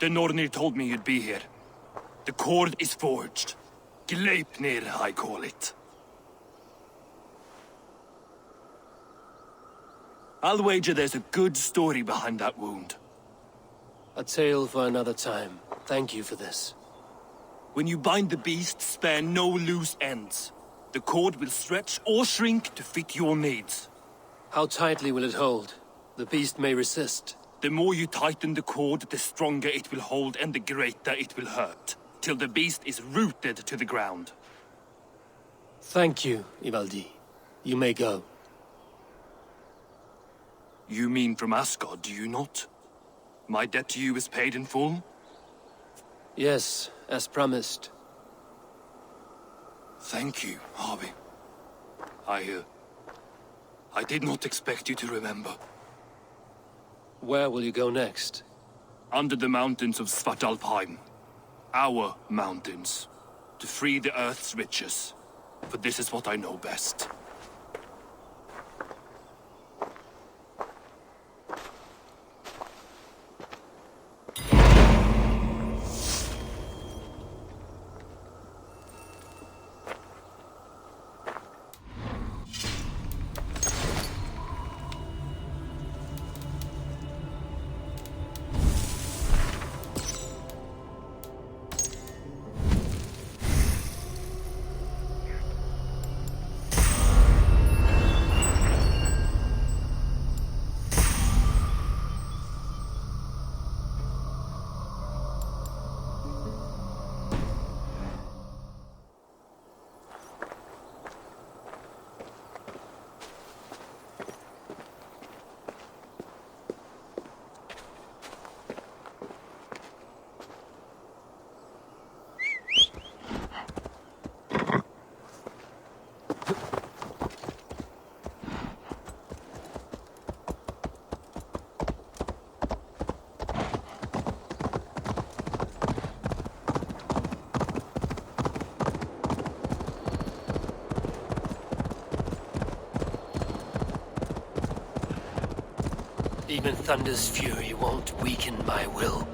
The Nornir told me you'd be here. The cord is forged. Gleipnir, I call it. I'll wager there's a good story behind that wound. A tale for another time. Thank you for this. When you bind the beast, spare no loose ends. The cord will stretch or shrink to fit your needs. How tightly will it hold? The beast may resist. The more you tighten the cord, the stronger it will hold and the greater it will hurt, till the beast is rooted to the ground. Thank you, Ivaldi. You may go. You mean from Asgard, do you not? My debt to you is paid in full? Yes, as promised. Thank you, Harvey. I did not expect you to remember. Where will you go next? Under the mountains of Svartalfheim. Our mountains. To free the Earth's riches. For this is what I know best. Even Thunder's fury won't weaken my will.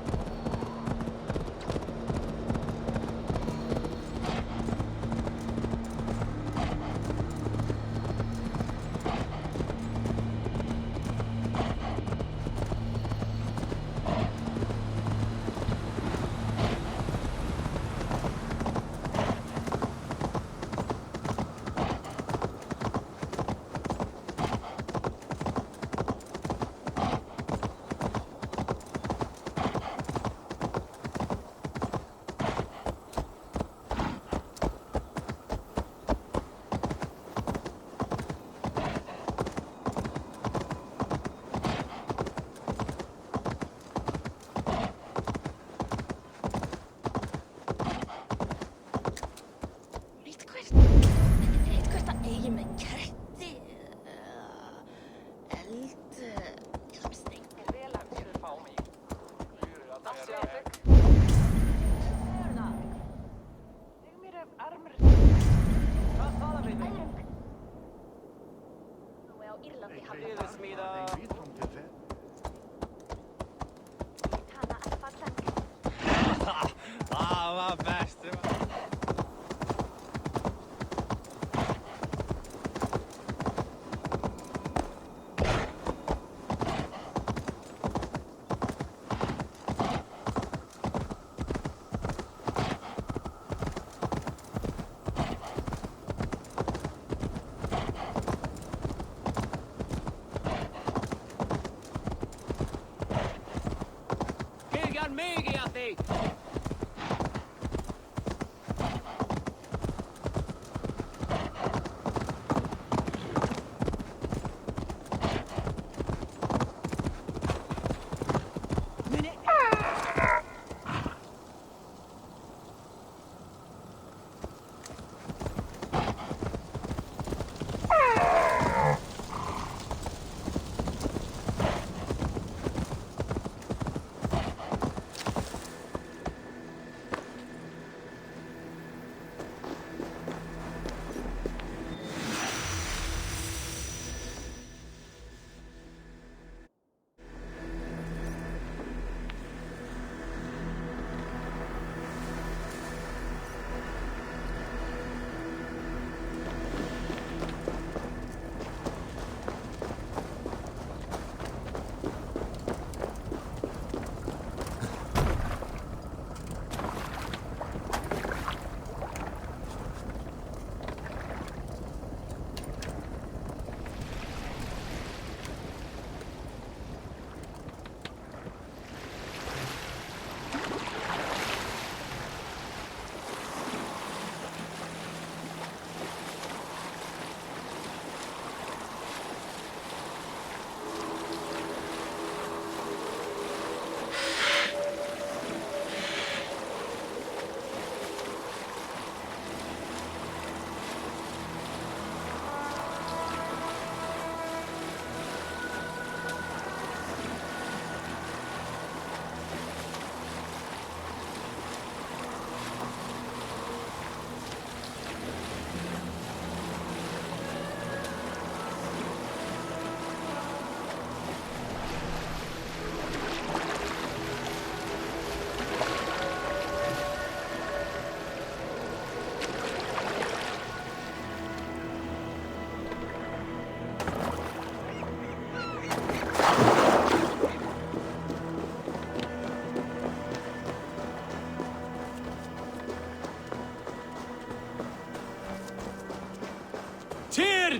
Tyr!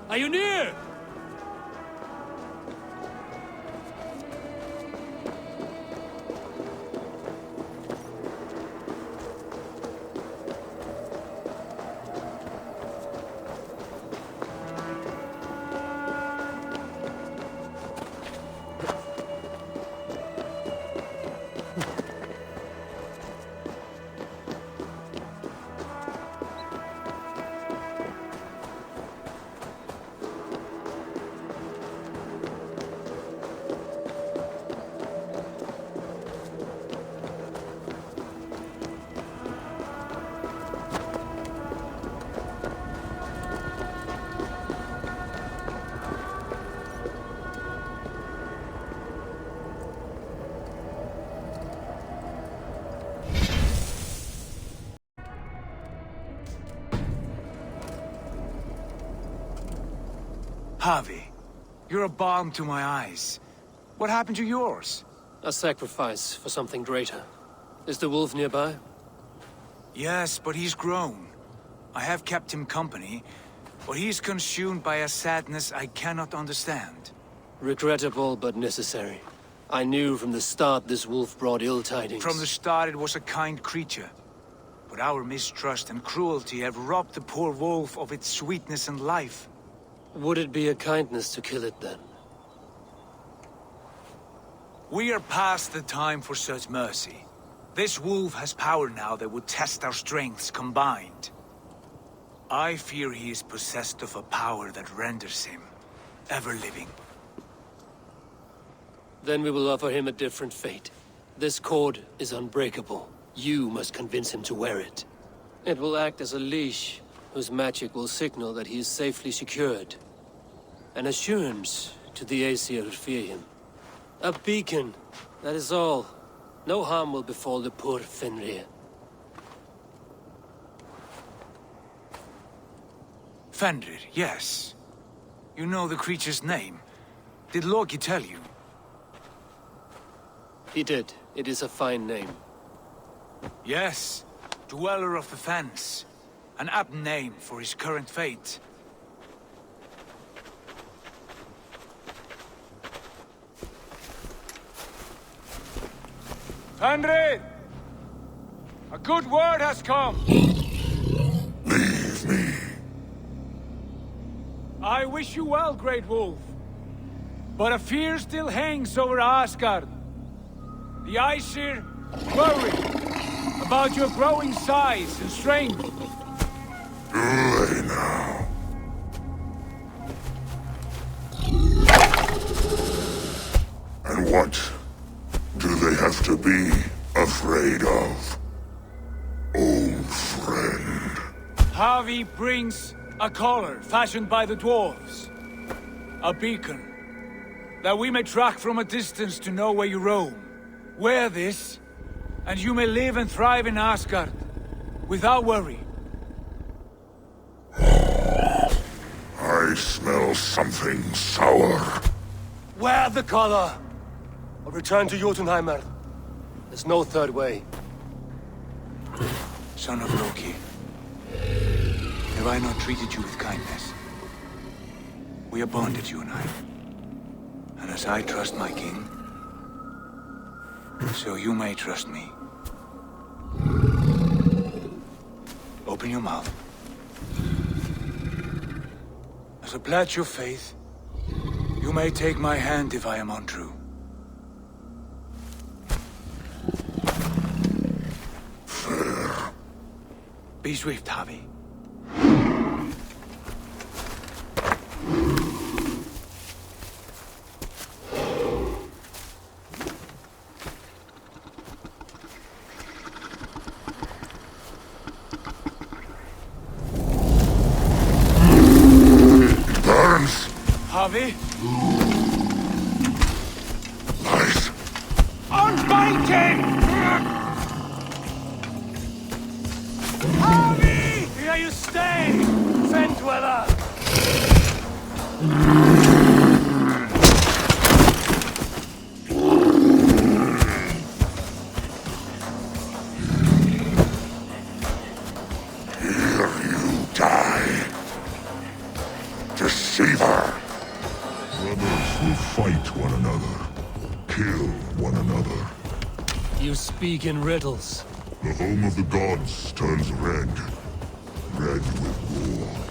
Are you near? Harvey, you're a balm to my eyes. What happened to yours? A sacrifice for something greater. Is the wolf nearby? Yes, but he's grown. I have kept him company, but he's consumed by a sadness I cannot understand. Regrettable, but necessary. I knew from the start this wolf brought ill tidings. From the start it was a kind creature. But our mistrust and cruelty have robbed the poor wolf of its sweetness and life. Would it be a kindness to kill it, then? We are past the time for such mercy. This wolf has power now that would test our strengths combined. I fear he is possessed of a power that renders him ever-living. Then we will offer him a different fate. This cord is unbreakable. You must convince him to wear it. It will act as a leash, whose magic will signal that he is safely secured. An assurance to the Aesir who fear him. A beacon, that is all. No harm will befall the poor Fenrir. Fenrir, yes. You know the creature's name. Did Loki tell you? He did. It is a fine name. Yes. Dweller of the Fens. An apt name for his current fate. Fenrir! A good word has come! Leave me. I wish you well, Great Wolf. But a fear still hangs over Asgard. The Aesir worry about your growing size and strength. Do they now? And what do they have to be afraid of? Old friend. Harvey brings a collar fashioned by the dwarves. A beacon. That we may track from a distance to know where you roam. Wear this, and you may live and thrive in Asgard. Without worry. I smell something sour. Wear the collar! Or return to Jotunheimer. There's no third way. Son of Loki. Have I not treated you with kindness? We are bonded, you and I. And as I trust my king, so you may trust me. Open your mouth. As a pledge of faith, you may take my hand if I am untrue. Fair. Be swift, Harvey. Burns. Harvey? Nice. Unbind him! Harvey! Here you stay, Fen Dweller! Here you die. Deceiver. Brothers will fight one another, kill one another. You speak in riddles. The home of the gods turns red. Red with war.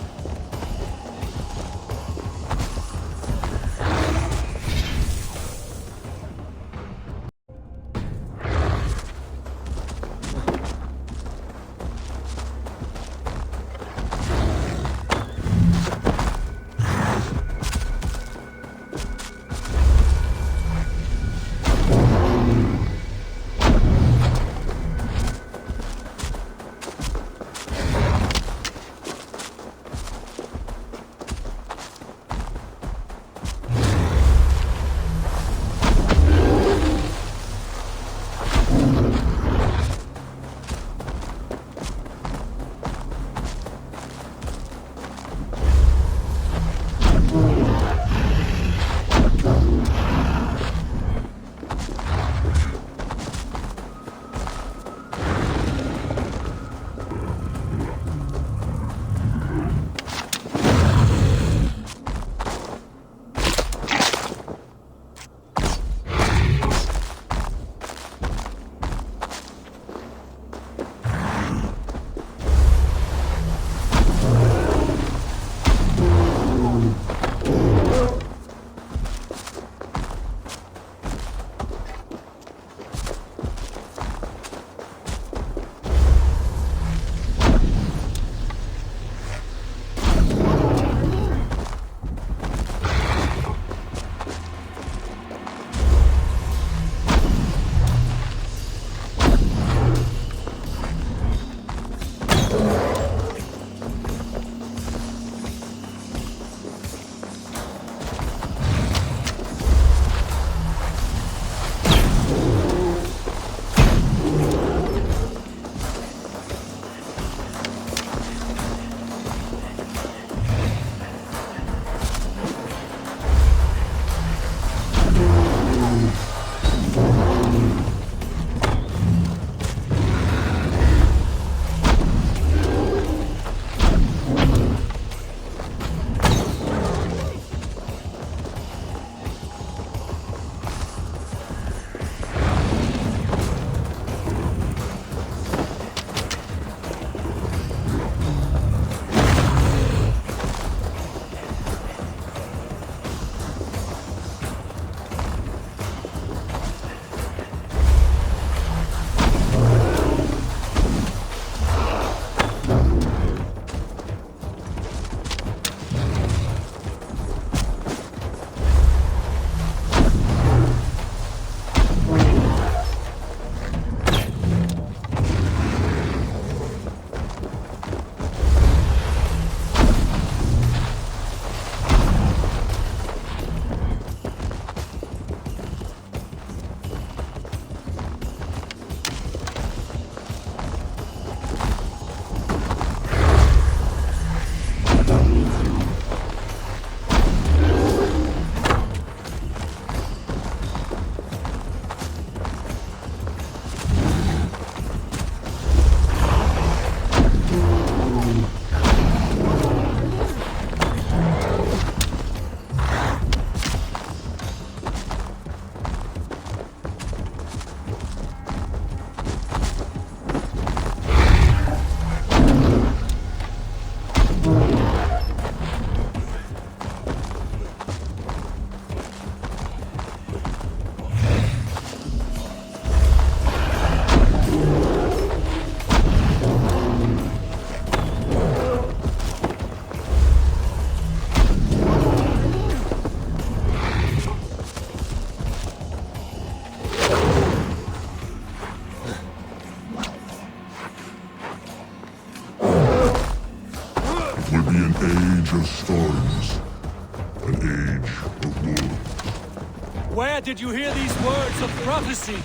age of storms, an age of war. Where did you hear these words of prophecy?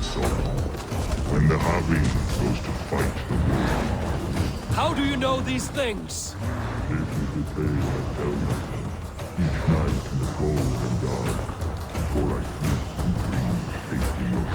song. When the Havi goes to fight the world, How do you know these things? if you obey, I tell you. Each night in the cold and dark, before I sleep and dream safety of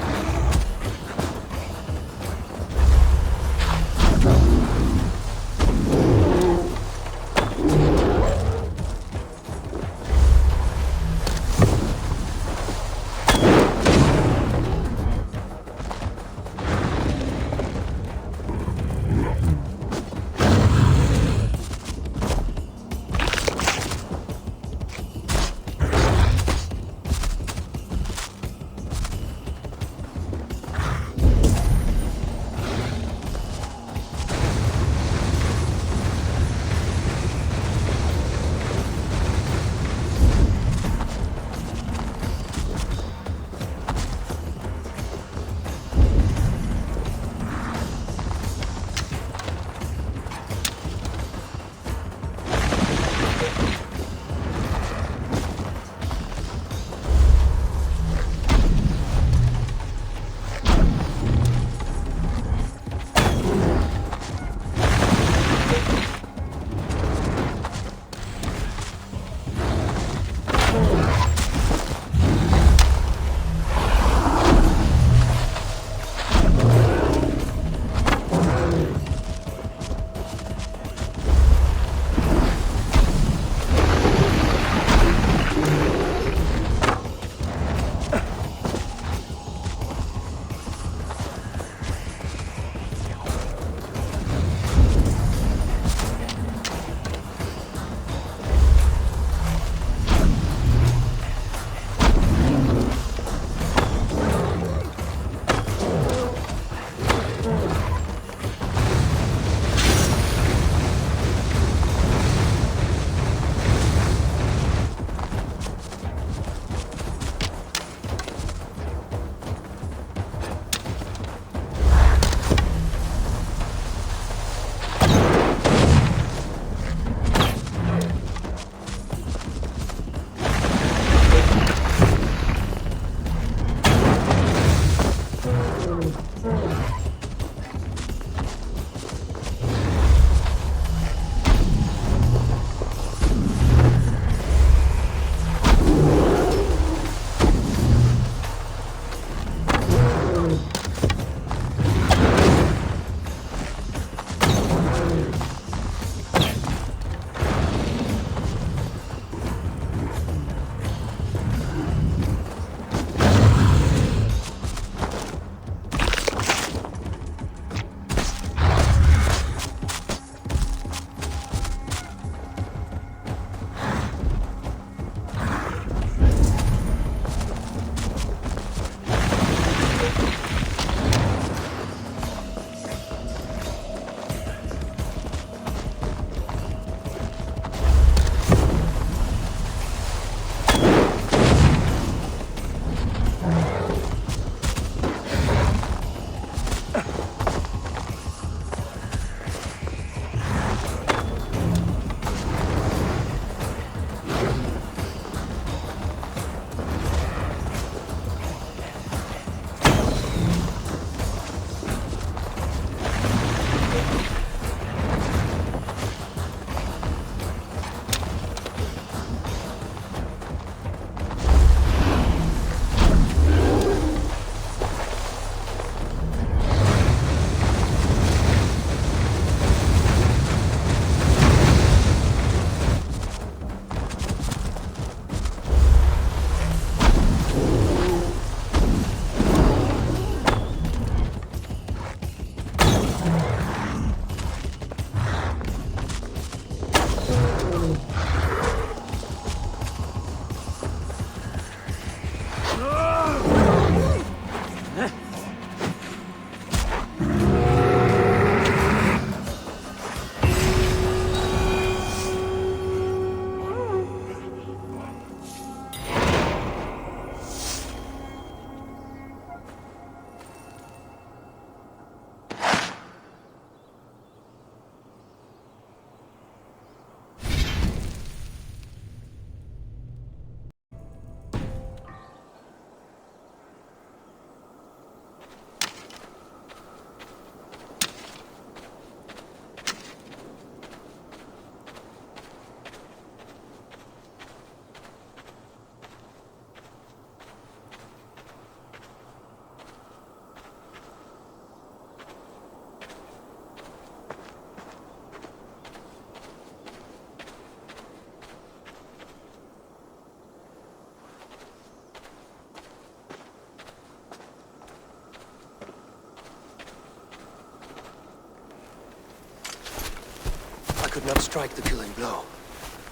could not strike the killing blow.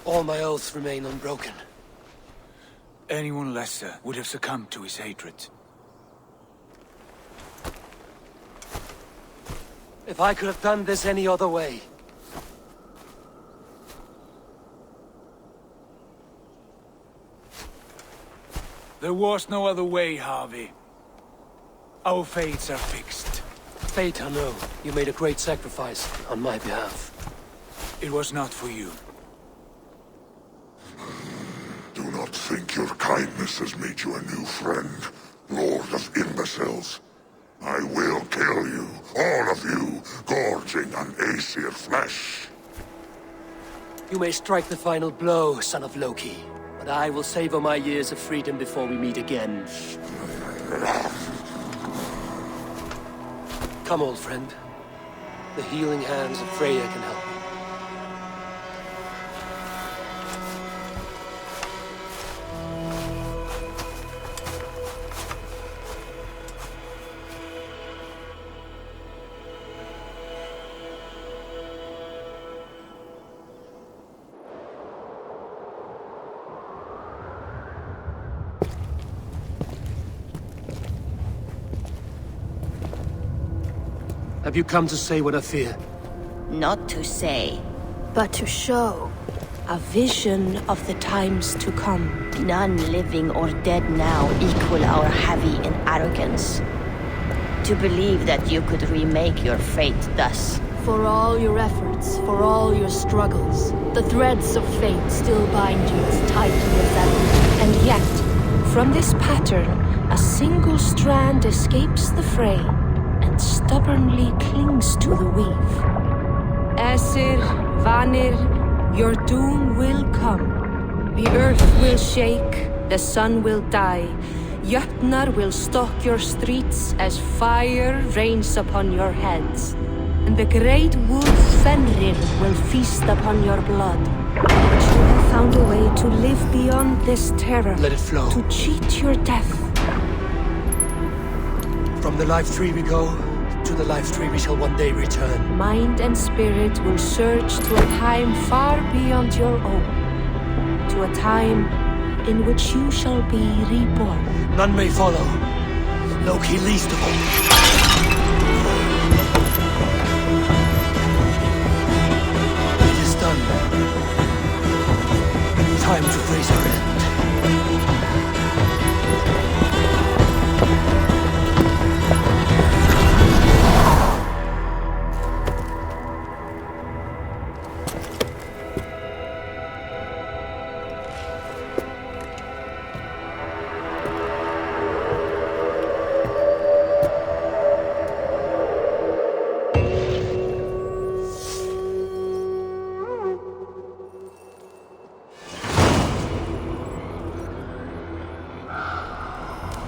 All my oaths remain unbroken. Anyone lesser would have succumbed to his hatred. If I could have done this any other way... There was no other way, Harvey. Our fates are fixed. Fate, I know. You made a great sacrifice on my behalf. It was not for you. Do not think your kindness has made you a new friend, Lord of Imbeciles. I will kill you, all of you, gorging on Aesir flesh. You may strike the final blow, son of Loki. But I will savor my years of freedom before we meet again. Come, old friend. The healing hands of Freya can help me. Have you come to say what I fear? Not to say, but to show. a vision of the times to come. None living or dead now equal our heavy in arrogance. To believe that you could remake your fate thus. For all your efforts, for all your struggles, the threads of fate still bind you as tightly as ever. And yet, from this pattern, a single strand escapes the fray and stubbornly clings to the weave. Aesir, Vanir, your doom will come. The earth will shake, the sun will die. Jötnar will stalk your streets as fire rains upon your heads. And the great wolf Fenrir will feast upon your blood. But you have found a way to live beyond this terror. Let it flow. To cheat your death. From the life tree we go, to the life tree we shall one day return. Mind and spirit will surge to a time far beyond your own. To a time in which you shall be reborn. None may follow. Loki least of all. Time to face our end.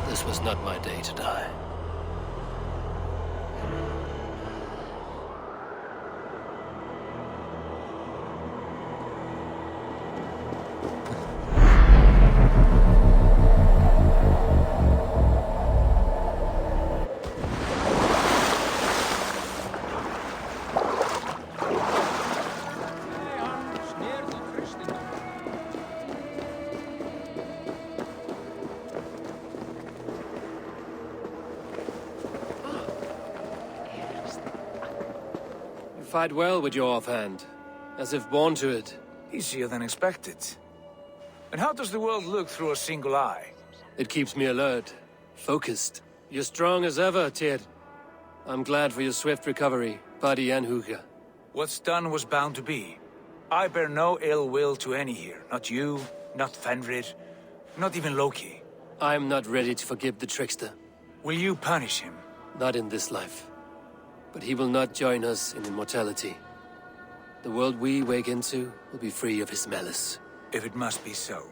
This was not my day to die. You fight well with your offhand, as if born to it. Easier than expected. And how does the world look through a single eye? It keeps me alert, focused. You're strong as ever, Tyr. I'm glad for your swift recovery, body and hooka. What's done was bound to be. I bear no ill will to any here. Not you, not Fenrir, not even Loki. I'm not ready to forgive the trickster. Will you punish him? Not in this life. But he will not join us in immortality. The world we wake into will be free of his malice. If it must be so.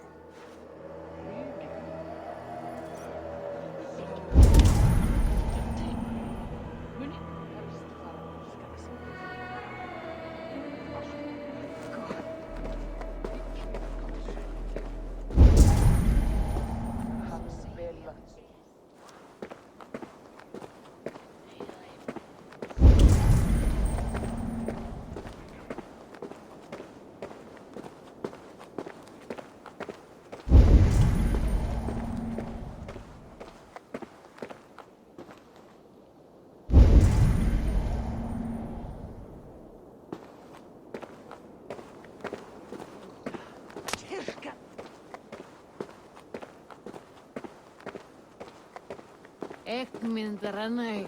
Ek mynd renna í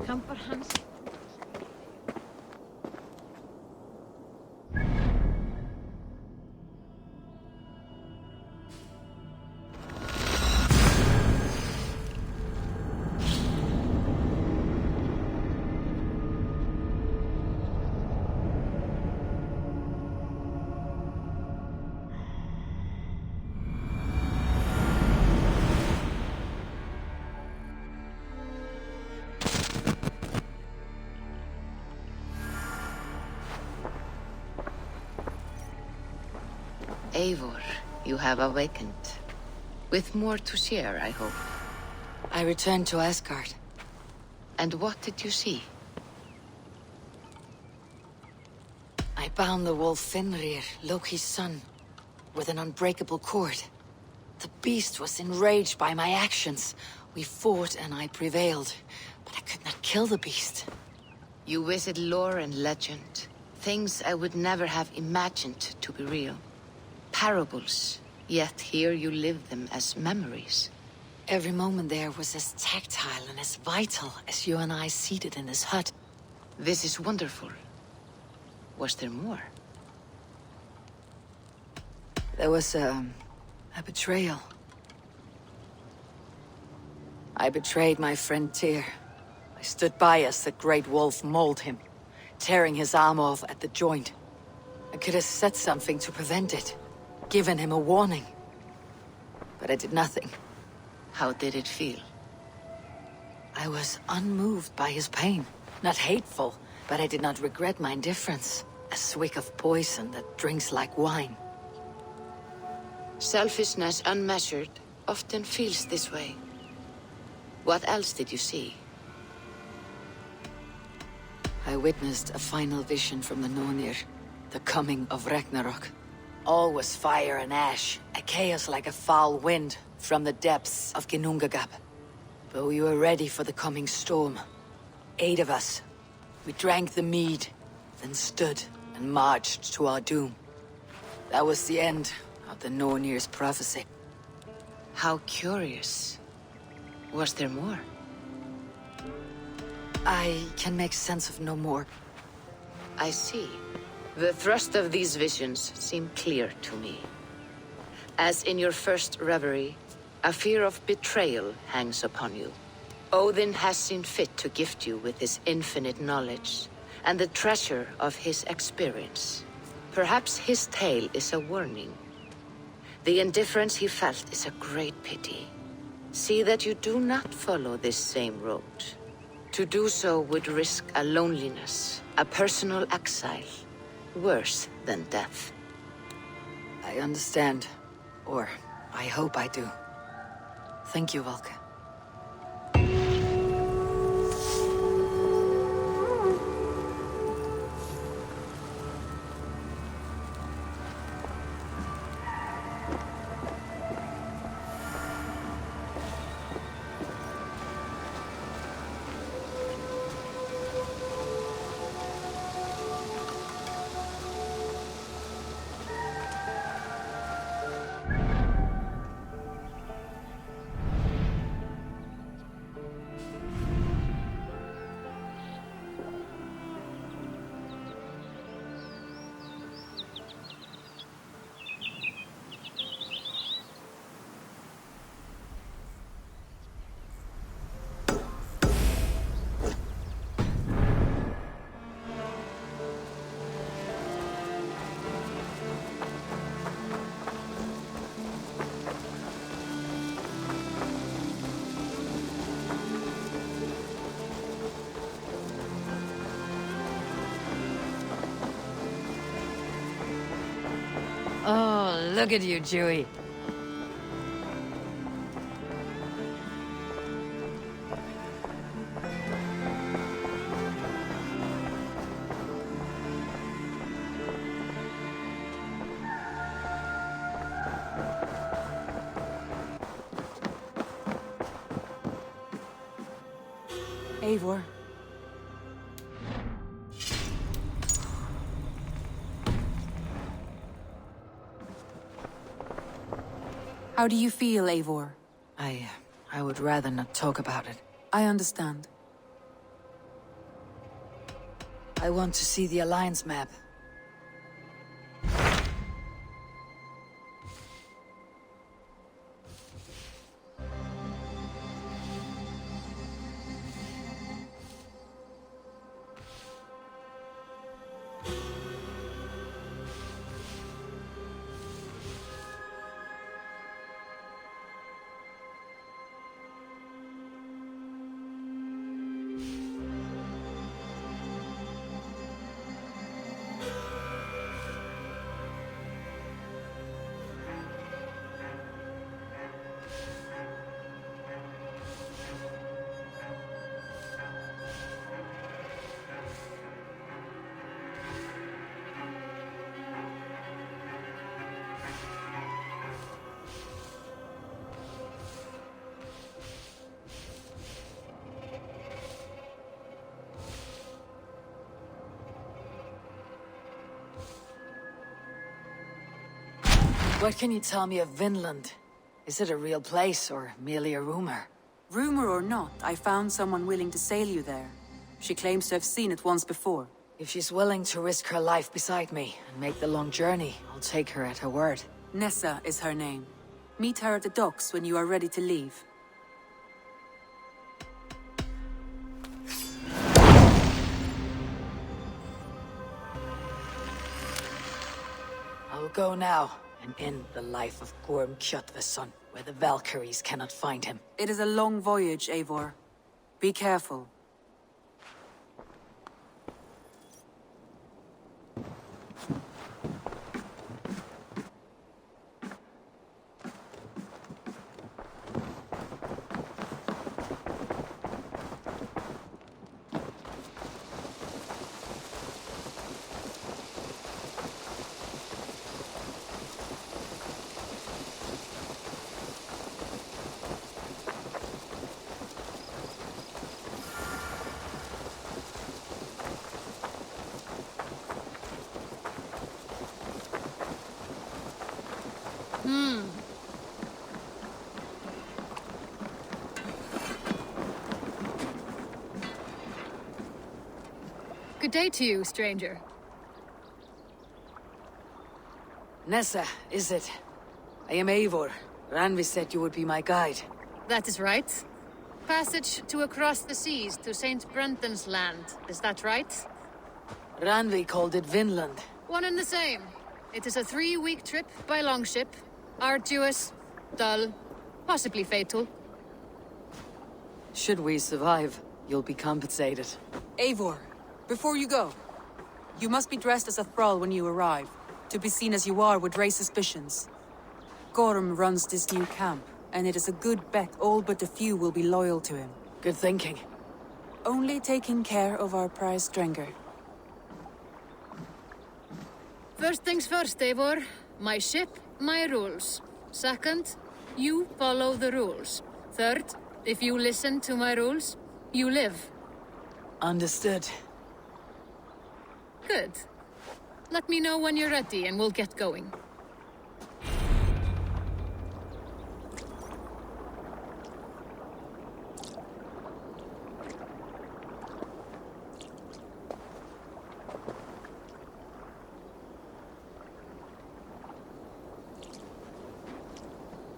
kampar hans. Eivor, you have awakened. With more to share, I hope. I returned to Asgard. And what did you see? I bound the wolf Fenrir, Loki's son, with an unbreakable cord. The beast was enraged by my actions. We fought and I prevailed, but I could not kill the beast. You visit lore and legend. Things I would never have imagined to be real. Parables, yet here you live them as memories. Every moment there was as tactile and as vital as you and I seated in this hut. This is wonderful. Was there more? There was a betrayal. I betrayed my friend Tyr. I stood by as the great wolf mauled him, tearing his arm off at the joint. I could have said something to prevent it, given him a warning. But I did nothing. How did it feel? I was unmoved by his pain. Not hateful, but I did not regret my indifference. A swig of poison that drinks like wine. Selfishness unmeasured often feels this way. What else did you see? I witnessed a final vision from the Nornir, the coming of Ragnarok. All was fire and ash, a chaos like a foul wind from the depths of Ginnungagap. But we were ready for the coming storm. 8 of us. We drank the mead, then stood and marched to our doom. That was the end of the Nornir's prophecy. How curious. Was there more? I can make sense of no more. I see. The thrust of these visions seem clear to me. As in your first reverie, a fear of betrayal hangs upon you. Odin has seen fit to gift you with his infinite knowledge, and the treasure of his experience. Perhaps his tale is a warning. The indifference he felt is a great pity. See that you do not follow this same road. To do so would risk a loneliness, a personal exile, worse than death. I understand. Or, I hope I do. Thank you, Valka. Oh, look at you, Dewey. Eivor. How do you feel, Eivor? I I would rather not talk about it. I understand. I want to see the Alliance map. What can you tell me of Vinland? Is it a real place, or merely a rumor? Rumor or not, I found someone willing to sail you there. She claims to have seen it once before. If she's willing to risk her life beside me and make the long journey, I'll take her at her word. Nessa is her name. Meet her at the docks when you are ready to leave. I'll go now and end the life of Gorm Kjotveson, where the Valkyries cannot find him. It is a long voyage, Eivor. Be careful. Good day to you, stranger. Nessa, is it? I am Eivor. Ranvi said you would be my guide. That is right. Passage to across the seas to Saint Brenton's land. Is that right? Ranvi called it Vinland. One and the same. It is a 3-week trip by longship. Arduous, dull, possibly fatal. Should we survive, you'll be compensated. Eivor, before you go, you must be dressed as a thrall when you arrive. To be seen as you are would raise suspicions. Gorm runs this new camp, and it is a good bet all but a few will be loyal to him. Good thinking. Only taking care of our prize stranger. First things first, Eivor. My ship, my rules. Second, you follow the rules. Third, if you listen to my rules, you live. Understood. Good. Let me know when you're ready and we'll get going.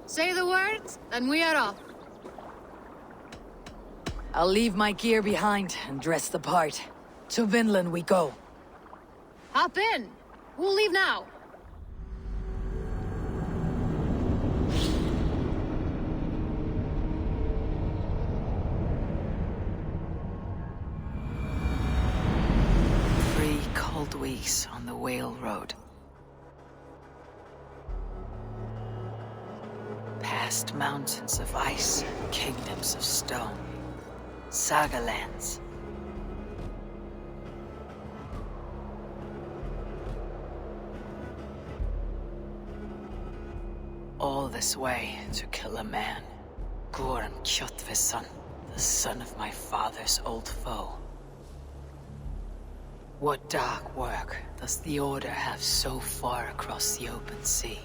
Say the word, and we are off. I'll leave my gear behind and dress the part. To Vinland we go. Hop in. We'll leave now. Three cold weeks on the Whale Road. Past mountains of ice, kingdoms of stone. Saga lands. All this way to kill a man. Gorm Kjotveson, the son of my father's old foe. What dark work does the Order have so far across the open sea?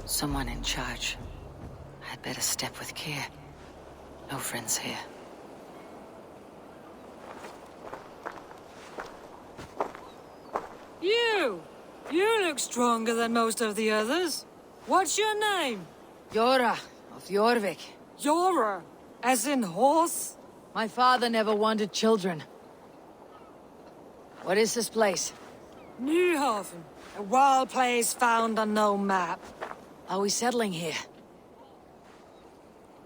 Someone in charge. I'd better step with care. No friends here. You look stronger than most of the others. What's your name? Yora of Jorvik. Yora, as in horse? My father never wanted children. What is this place? Newhaven, a wild place found on no map. Are we settling here?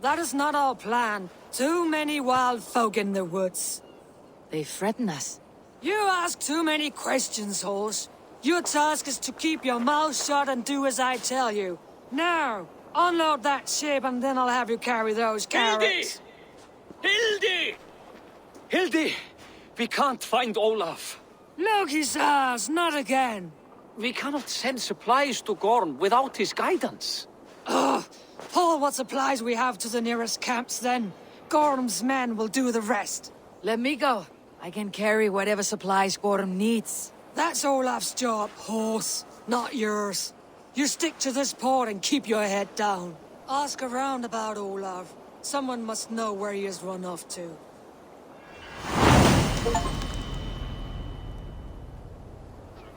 That is not our plan. Too many wild folk in the woods. They threaten us. You ask too many questions, horse. Your task is to keep your mouth shut and do as I tell you. Now, unload that ship and then I'll have you carry those carrots. Hildy! Hildy! We can't find Olaf. Look, his ass, not again. We cannot send supplies to Gorm without his guidance. Ugh! Haul what supplies we have to the nearest camps then. Gorm's men will do the rest. Let me go. I can carry whatever supplies Gorm needs. That's Olaf's job, horse, not yours. You stick to this port and keep your head down. Ask around about Olaf. Someone must know where he has run off to.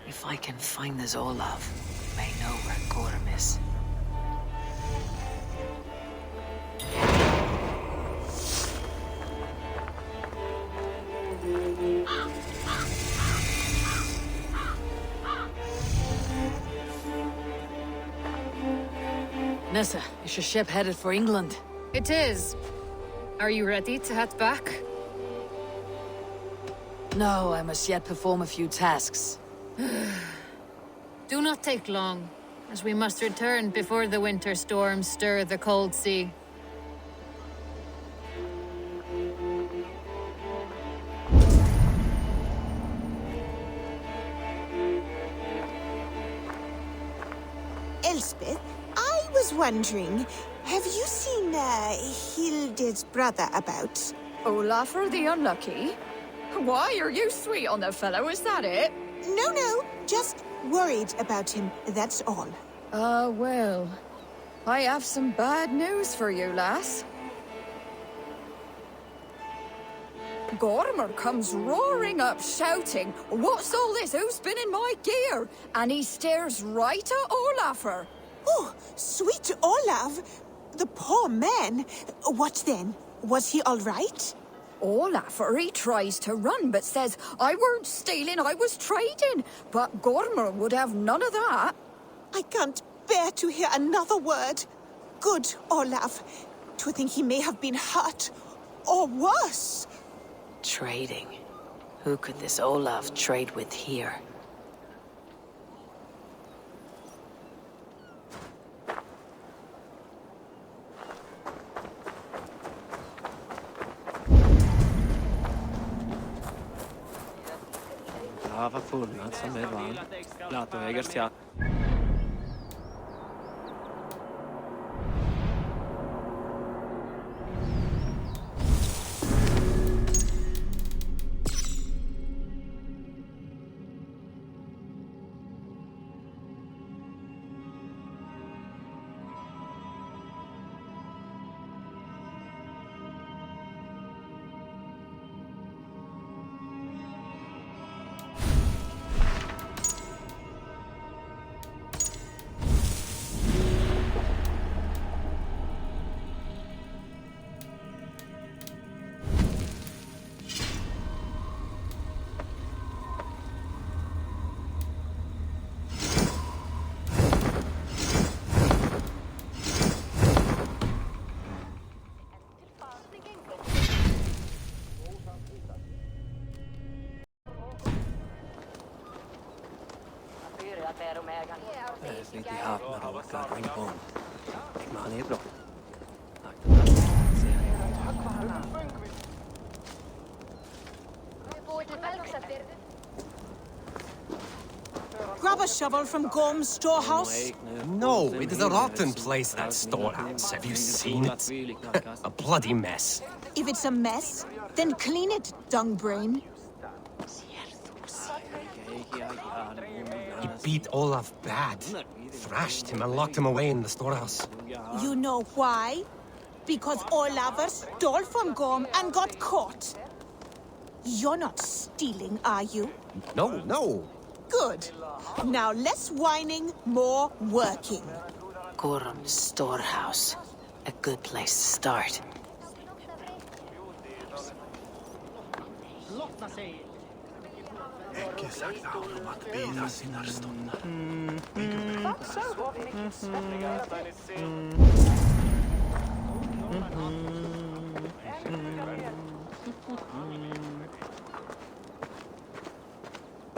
If I can find this Olaf, I may know where Gorm is. Nessa, is your ship headed for England? It is. Are you ready to head back? No, I must yet perform a few tasks. Do not take long, as we must return before the winter storms stir the cold sea. Elspeth, I was wondering, have you seen Hilde's brother about? Olafur the Unlucky? Why are you sweet on the fellow, is that it? No, just worried about him, that's all. Well, I have some bad news for you, lass. Gormer comes roaring up, shouting, "What's all this? Who's been in my gear?" And he stares right at Olafur. Oh, sweet Olaf! The poor man. What then? Was he all right? Olafur, he tries to run, but says, "I weren't stealing, I was trading." But Gormer would have none of that. I can't bear to hear another word. Good Olaf. To think he may have been hurt, or worse. Trading. Who could this Olaf trade with here? Brava fullnad som är van. Latoägers ja. Lite hapnar och garring på. Men han är bra. Grab a shovel from Gorm's storehouse. No, it is a rotten place, that storehouse. Have you seen it? A bloody mess. If it's a mess, then clean it, dung brain. He beat Olaf bad. Thrashed him and locked him away in the storehouse. You know why? Because Olafur stole from Gorm and got caught. You're not stealing, are you? No. Good. Now less whining, more working. Gorm's storehouse. A good place to start.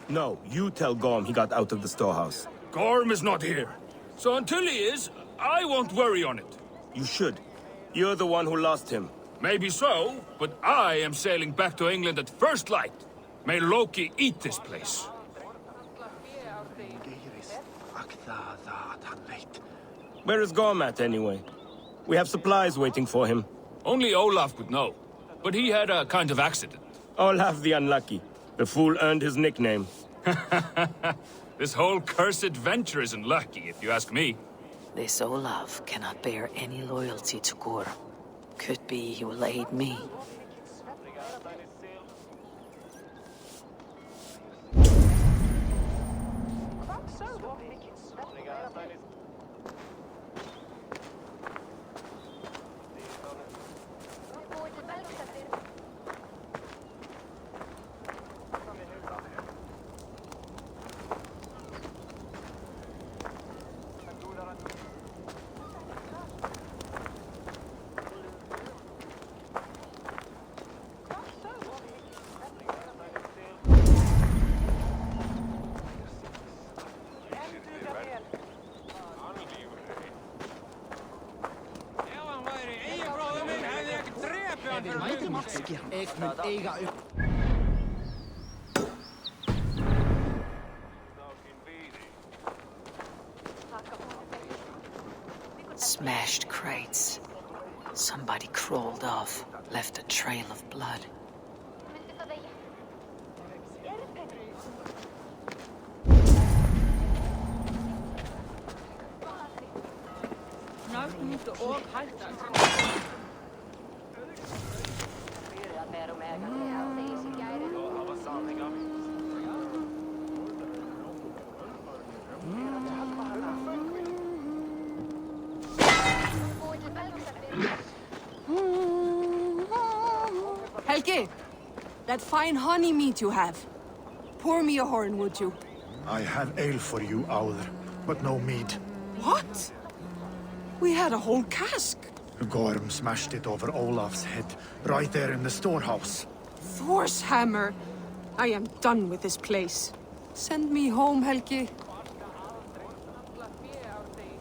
No, you tell Gorm he got out of the storehouse. Gorm is not here. So until he is, I won't worry on it. You should. You're the one who lost him. Maybe so, but I am sailing back to England at first light. May Loki eat this place. Where is Gorm at, anyway? We have supplies waiting for him. Only Olaf would know. But he had a kind of accident. Olaf the Unlucky. The fool earned his nickname. This whole cursed venture isn't lucky, if you ask me. This Olaf cannot bear any loyalty to Gorm. Could be he will aid me. Smashed crates. Somebody crawled off, left a trail of blood. Helgi, that fine honey meat you have. Pour me a horn, would you? I have ale for you, Owl, but no mead. What? We had a whole cask. Gorm smashed it over Olaf's head, right there in the storehouse. Thor's hammer. I am done with this place. Send me home, Helgi.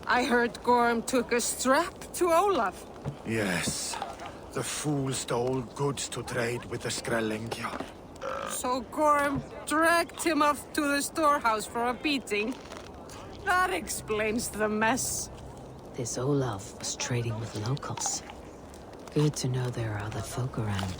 I heard Gorm took a strap to Olaf. Yes. The fool stole goods to trade with the Skrellingjar. So Gorm dragged him off to the storehouse for a beating. That explains the mess. This Olaf was trading with locals. Good to know there are other folk around.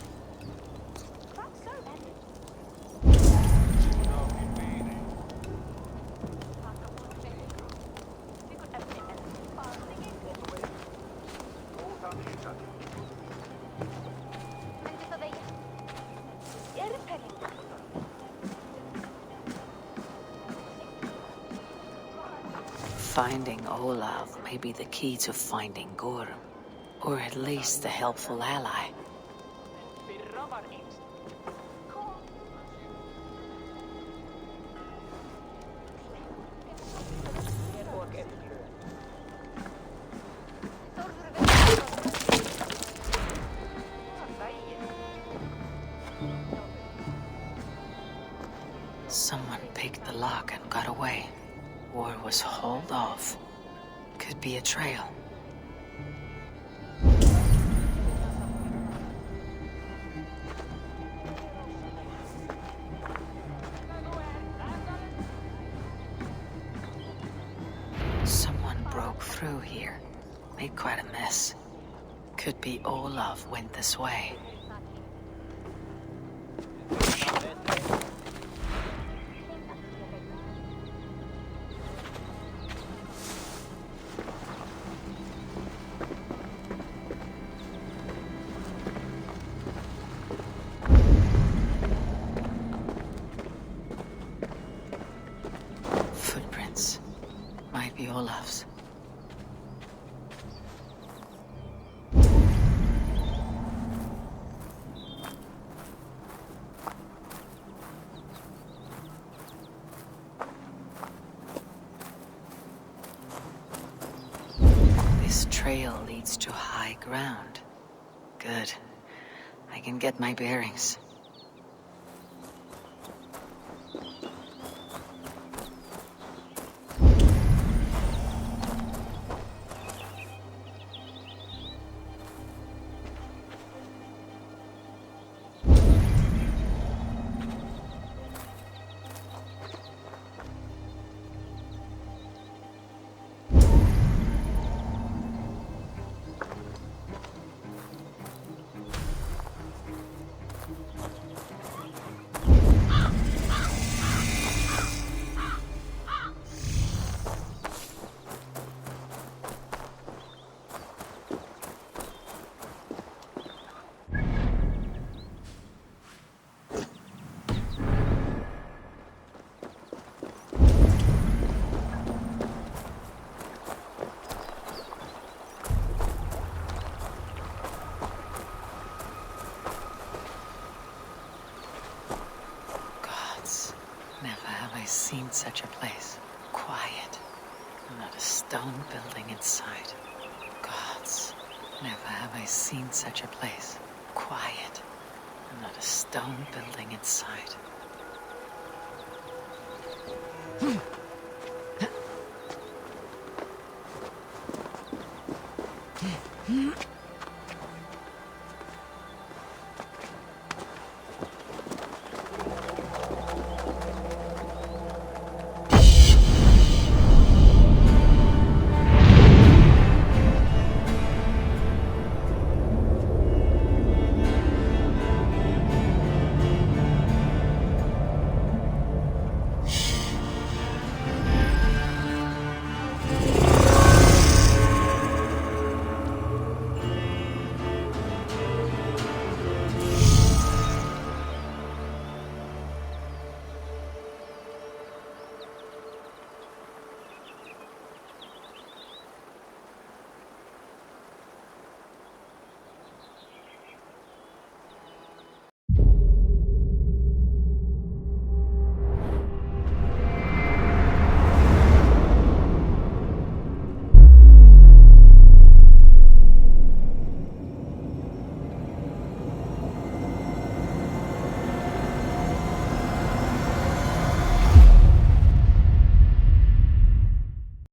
Finding Olaf may be the key to finding Gorm, or at least a helpful ally. Someone picked the lock and got away. Or was hauled off. Could be a trail. Someone broke through here. Made quite a mess. Could be Olaf went this way. This trail leads to high ground. Good. I can get my bearings. Seen such a place. Quiet. Not a stone building inside. Gods, never have I seen such a place. Quiet. Not a stone building inside.